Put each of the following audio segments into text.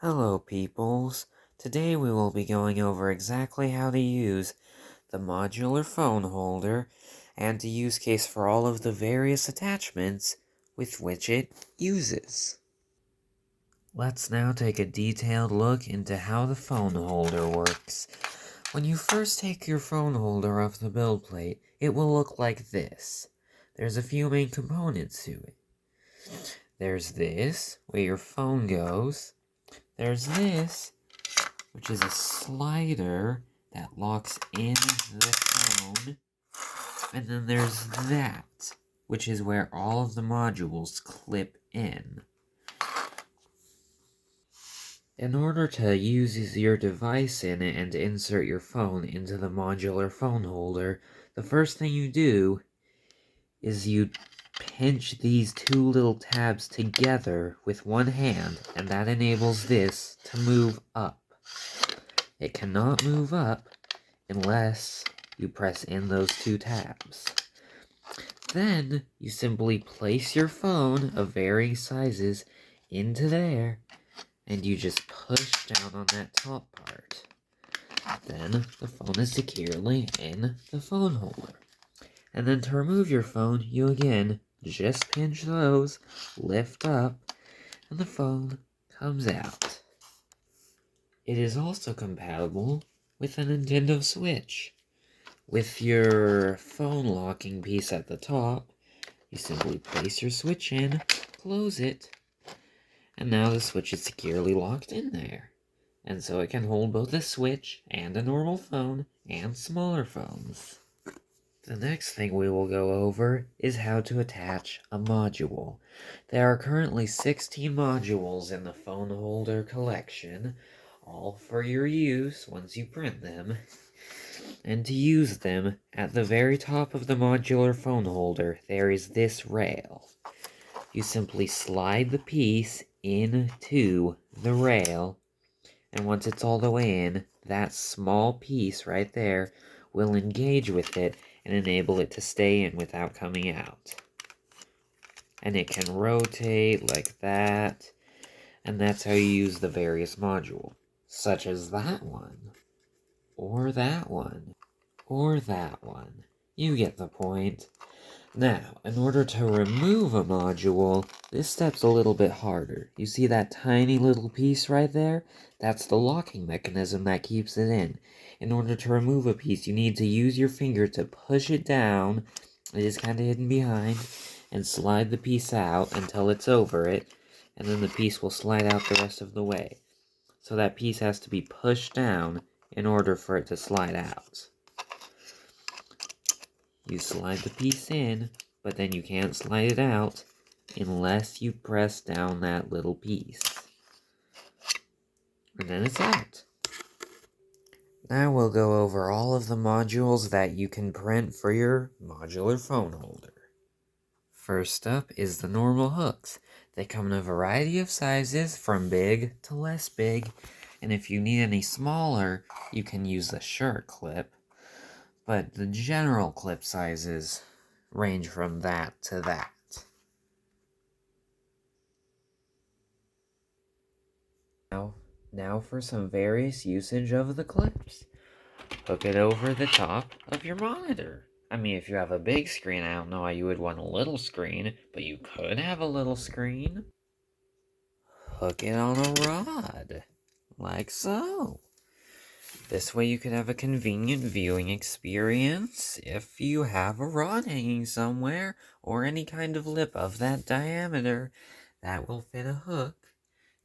Hello peoples, today we will be going over exactly how to use the modular phone holder and the use case for all of the various attachments with which it uses. Let's now take a detailed look into how the phone holder works. When you first take your phone holder off the build plate, it will look like this. There's a few main components to it. There's this, where your phone goes. There's this, which is a slider that locks in the phone. And then there's that, which is where all of the modules clip in. In order to use your device in it and insert your phone into the modular phone holder, the first thing you do is you pinch these two little tabs together with one hand, and that enables this to move up. It cannot move up unless you press in those two tabs. Then you simply place your phone of varying sizes into there, and you just push down on that top part. Then the phone is securely in the phone holder. And then to remove your phone, you again just pinch those, lift up, and the phone comes out. It is also compatible with a Nintendo Switch. With your phone locking piece at the top, you simply place your Switch in, close it, and now the Switch is securely locked in there. And so it can hold both a Switch and a normal phone and smaller phones. The next thing we will go over is how to attach a module. There are currently 16 modules in the phone holder collection, all for your use once you print them. And to use them, at the very top of the modular phone holder, there is this rail. You simply slide the piece into the rail, and once it's all the way in, that small piece right there will engage with it and enable it to stay in without coming out. And it can rotate like that, and that's how you use the various modules, such as that one, or that one, or that one. You get the point. Now, in order to remove a module, this step's a little bit harder. You see that tiny little piece right there? That's the locking mechanism that keeps it in. In order to remove a piece, you need to use your finger to push it down. It is kind of hidden behind, and slide the piece out until it's over it, and then the piece will slide out the rest of the way. So that piece has to be pushed down in order for it to slide out. You slide the piece in, but then you can't slide it out unless you press down that little piece. And then it's out. Now we'll go over all of the modules that you can print for your modular phone holder. First up is the normal hooks. They come in a variety of sizes, from big to less big, and if you need any smaller, you can use the shirt clip. But the general clip sizes range from that to that. Now for some various usage of the clips. Hook it over the top of your monitor. I mean, if you have a big screen, I don't know why you would want a little screen, but you could have a little screen. Hook it on a rod, like so. This way you could have a convenient viewing experience if you have a rod hanging somewhere, or any kind of lip of that diameter that will fit a hook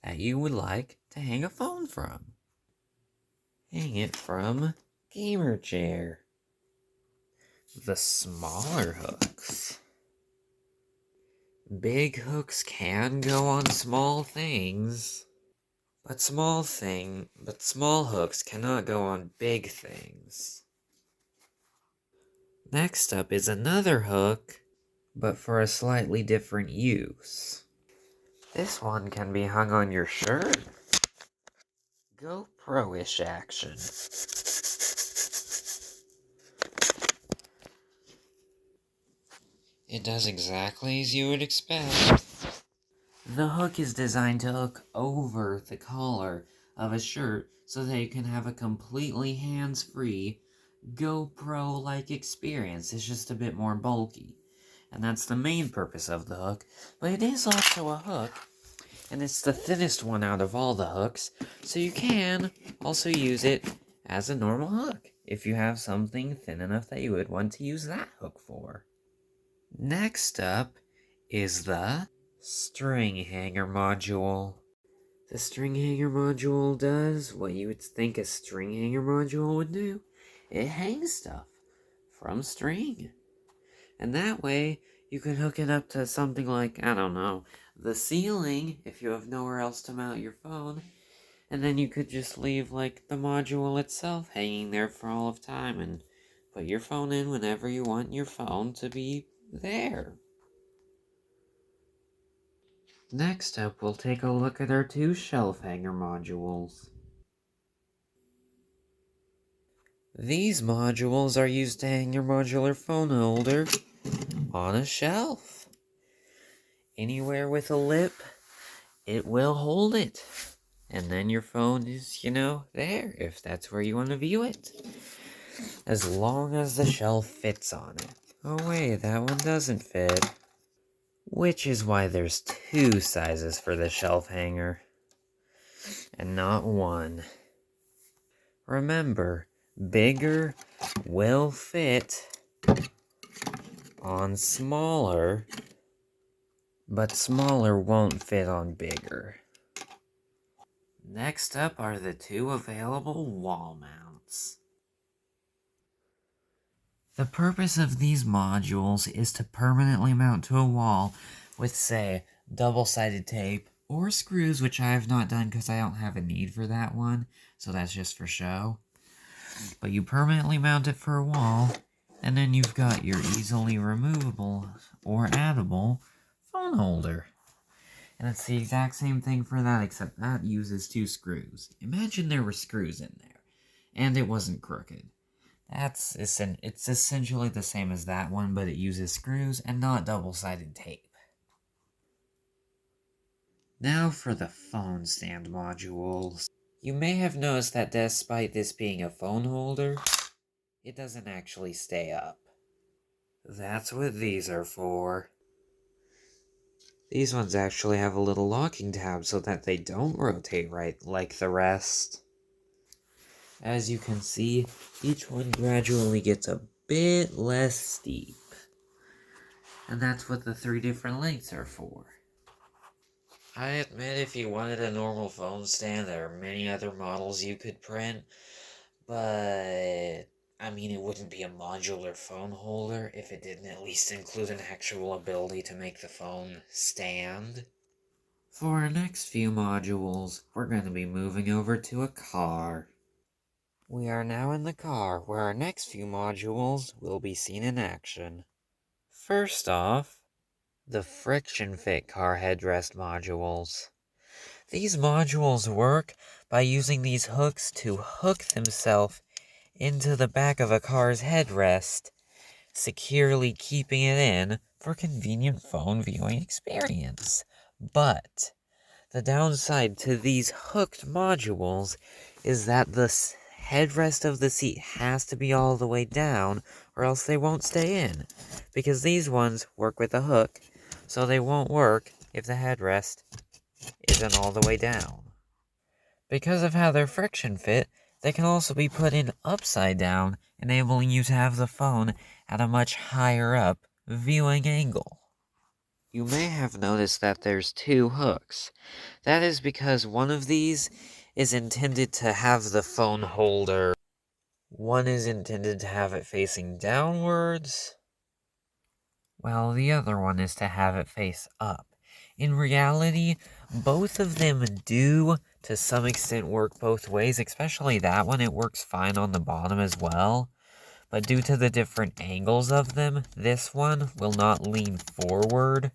that you would like to hang a phone from. Hang it from gamer chair. The smaller hooks. Big hooks can go on small things, but small hooks cannot go on big things. Next up is another hook, but for a slightly different use. This one can be hung on your shirt. GoPro-ish action. It does exactly as you would expect. The hook is designed to hook over the collar of a shirt so that you can have a completely hands-free GoPro-like experience. It's just a bit more bulky. And that's the main purpose of the hook. But it is also a hook, and it's the thinnest one out of all the hooks, so you can also use it as a normal hook if you have something thin enough that you would want to use that hook for. Next up is the string hanger module. The string hanger module does what you would think a string hanger module would do. It hangs stuff from string. And that way, you can hook it up to something like, I don't know, the ceiling, if you have nowhere else to mount your phone. And then you could just leave, like, the module itself hanging there for all of time and put your phone in whenever you want your phone to be there. Next up, we'll take a look at our two shelf hanger modules. These modules are used to hang your modular phone holder on a shelf. Anywhere with a lip, it will hold it. And then your phone is, there, if that's where you want to view it. As long as the shelf fits on it. Oh wait, that one doesn't fit. Which is why there's two sizes for the shelf hanger. And not one. Remember, bigger will fit on smaller, but smaller won't fit on bigger. Next up are the two available wall mounts. The purpose of these modules is to permanently mount to a wall with, say, double-sided tape or screws, which I have not done because I don't have a need for that one, so that's just for show. But you permanently mount it for a wall, and then you've got your easily removable or addable phone holder. And it's the exact same thing for that, except that uses two screws. Imagine there were screws in there, and it wasn't crooked. It's essentially the same as that one, but it uses screws and not double-sided tape. Now for the phone stand modules. You may have noticed that despite this being a phone holder, it doesn't actually stay up. That's what these are for. These ones actually have a little locking tab so that they don't rotate right like the rest. As you can see, each one gradually gets a bit less steep. And that's what the three different lengths are for. I admit if you wanted a normal phone stand, there are many other models you could print, but it wouldn't be a modular phone holder if it didn't at least include an actual ability to make the phone stand. For our next few modules, we're going to be moving over to a car. We are now in the car, where our next few modules will be seen in action. First off, the friction fit car headrest modules. These modules work by using these hooks to hook themselves into the back of a car's headrest, securely keeping it in for convenient phone viewing experience. But the downside to these hooked modules is that the headrest of the seat has to be all the way down or else they won't stay in. Because these ones work with a hook, so they won't work if the headrest isn't all the way down. Because of how they're friction fit, they can also be put in upside down, enabling you to have the phone at a much higher up viewing angle. You may have noticed that there's two hooks. That is because one of these is intended to have the phone holder. One is intended to have it facing downwards, while the other one is to have it face up. In reality, both of them do, to some extent, work both ways, especially that one. It works fine on the bottom as well. But due to the different angles of them, this one will not lean forward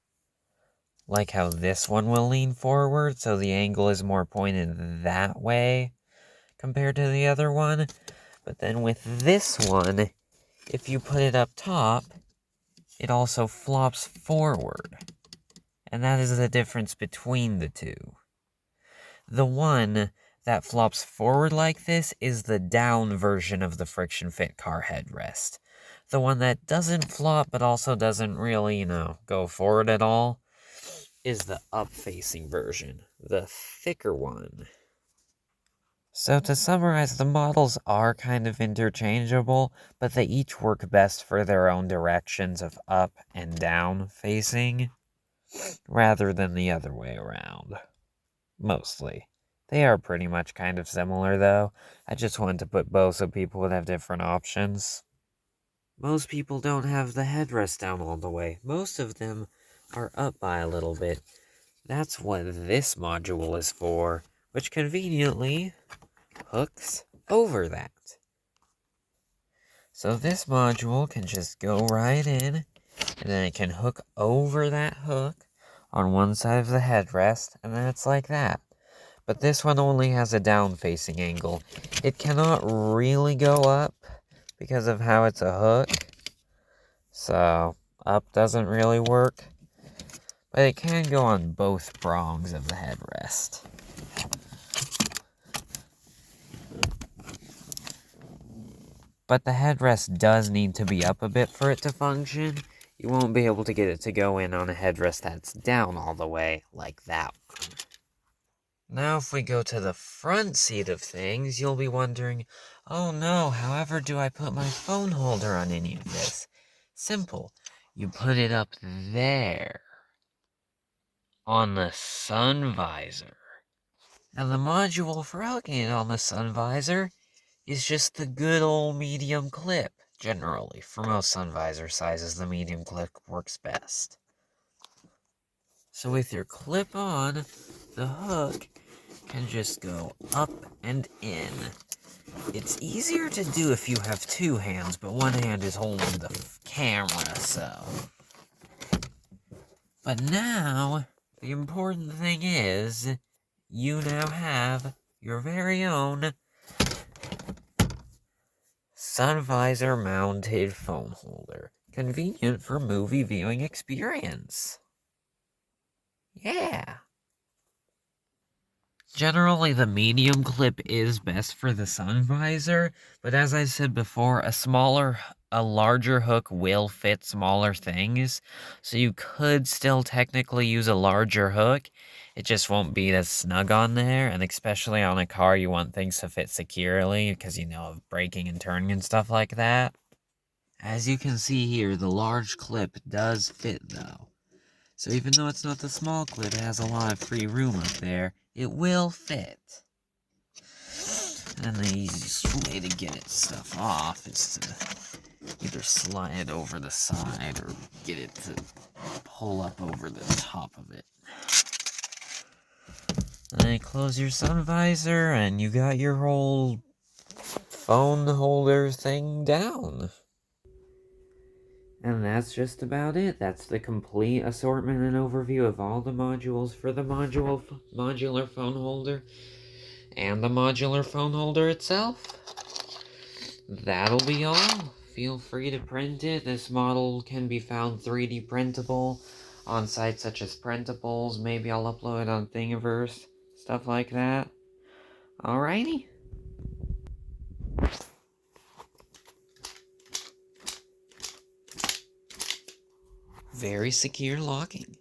like how this one will lean forward, so the angle is more pointed that way compared to the other one. But then with this one, if you put it up top, it also flops forward. and that is the difference between the two. The one that flops forward like this is the down version of the friction fit car headrest. The one that doesn't flop but also doesn't really, go forward at all is the up-facing version, the thicker one. So to summarize, the models are kind of interchangeable, but they each work best for their own directions of up and down facing, rather than the other way around. Mostly. They are pretty much kind of similar, though. I just wanted to put both so people would have different options. Most people don't have the headrest down all the way. Most of them are up by a little bit. That's what this module is for, which conveniently hooks over that. So this module can just go right in, and then it can hook over that hook on one side of the headrest, and then it's like that. But this one only has a down-facing angle. It cannot really go up because of how it's a hook, so up doesn't really work. But it can go on both prongs of the headrest. But the headrest does need to be up a bit for it to function. You won't be able to get it to go in on a headrest that's down all the way, like that one. Now if we go to the front seat of things, you'll be wondering, oh no, however do I put my phone holder on any of this? Simple. You put it up there, on the sun visor. And the module for hooking it on the sun visor is just the good old medium clip. Generally, for most sun visor sizes, the medium clip works best. So with your clip on, the hook can just go up and in. It's easier to do if you have two hands, but one hand is holding the camera, so. But now, the important thing is, you now have your very own sun visor mounted phone holder. Convenient for movie viewing experience. Yeah. Generally, the medium clip is best for the sun visor, but as I said before, a larger hook will fit smaller things, so you could still technically use a larger hook. It just won't be as snug on there, and especially on a car, you want things to fit securely, because of braking and turning and stuff like that. As you can see here, the large clip does fit, though. So even though it's not the small clip, it has a lot of free room up there, it will fit. And the easiest way to get its stuff off is to either slide it over the side or get it to pull up over the top of it. And then close your sun visor and you got your whole phone holder thing down. And that's just about it. That's the complete assortment and overview of all the modules for the modular phone holder and the modular phone holder itself. That'll be all. Feel free to print it. This model can be found 3D printable on sites such as Printables. Maybe I'll upload it on Thingiverse, stuff like that. Alrighty. Very secure locking.